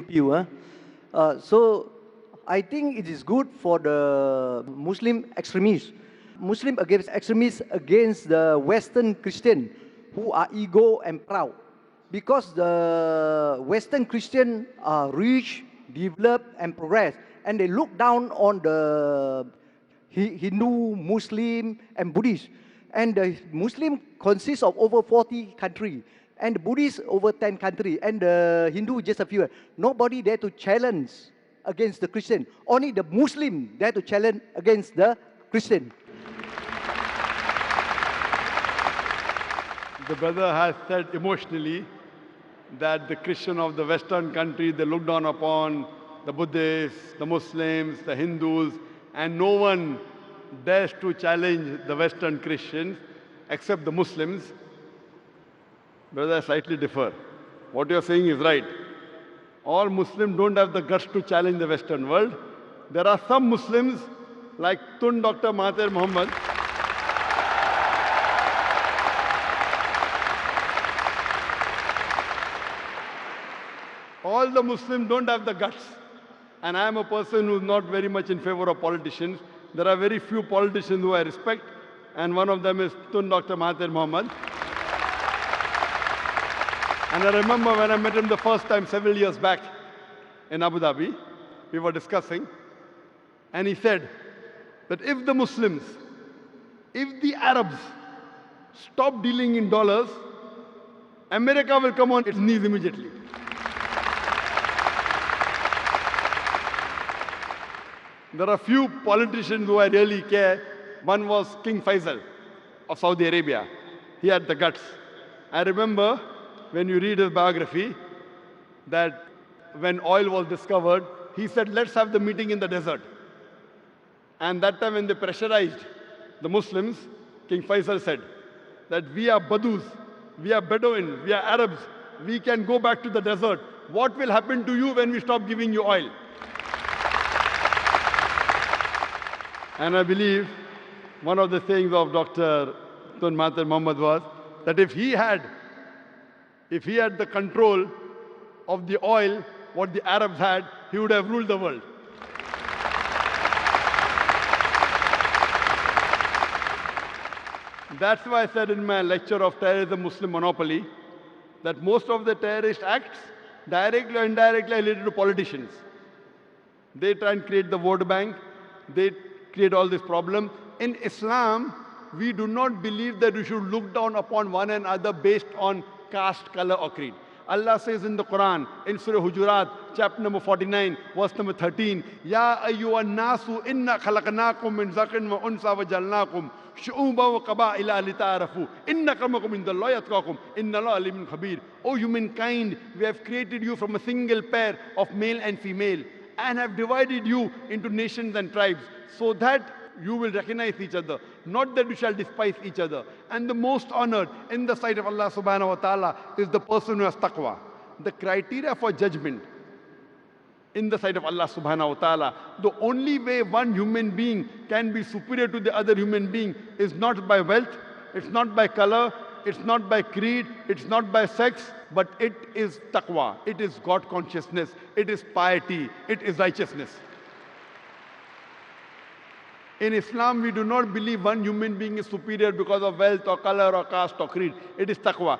keep you. So I think it is good for the Muslim extremists, Muslim against extremists against the Western Christian who are ego and proud, because the Western Christian are rich, developed, and progress, and they look down on the Hindu, Muslim, and Buddhist. And the Muslim consists of over 40 countries, and the Buddhist over 10 countries, and the Hindu just a few. Nobody dare to challenge against the Christian. Only the Muslim dare to challenge against the Christian. The brother has said emotionally that the Christian of the Western country, they look down upon the Buddhists, the Muslims, the Hindus, and no one dares to challenge the Western Christians except the Muslims. Brother, I slightly differ. What you're saying is right. All Muslims don't have the guts to challenge the Western world. There are some Muslims, like Dr. Mahathir Mohamad, all the Muslims don't have the guts. And I am a person who is not very much in favor of politicians. There are very few politicians who I respect, and one of them is Dr. Mahathir Mohamad. And I remember when I met him the first time several years back in Abu Dhabi, we were discussing, and he said that if the Muslims, if the Arabs stop dealing in dollars, America will come on its knees immediately. There are few politicians who I really care. One was King Faisal of Saudi Arabia. He had the guts. I remember when you read his biography that when oil was discovered, he said, let's have the meeting in the desert. And that time when they pressurized the Muslims, King Faisal said that we are Badus, we are Bedouin, we are Arabs, we can go back to the desert. What will happen to you when we stop giving you oil? And I believe one of the things of Dr. Mahathir Mohamad was that if he had the control of the oil, what the Arabs had, he would have ruled the world. That's why I said in my lecture of terrorism, Muslim monopoly, that most of the terrorist acts, directly or indirectly, are related to politicians. They try and create the vote bank. They create all this problem. In Islam, we do not believe that we should look down upon one another based on caste, color, or creed. Allah says in the Quran, in Surah Hujurat, chapter number 49, verse number 13, Ya ayyuhan nasu inna khalaqnakum min zakarin wa unsa wa jalnakum shu'uban wa qaba'ila lita'arafu inna akramakum indallahi atqakum inna Allaha alimun khabir. O humankind, we have created you from a single pair of male and female and have divided you into nations and tribes so that you will recognize each other, not that you shall despise each other. And the most honored in the sight of Allah subhanahu wa ta'ala is the person who has taqwa. The criteria for judgment in the sight of Allah subhanahu wa ta'ala, the only way one human being can be superior to the other human being is not by wealth, it's not by color, it's not by creed, it's not by sex, but it is taqwa, it is God consciousness, it is piety, it is righteousness. In Islam, we do not believe one human being is superior because of wealth or color or caste or creed. It is taqwa.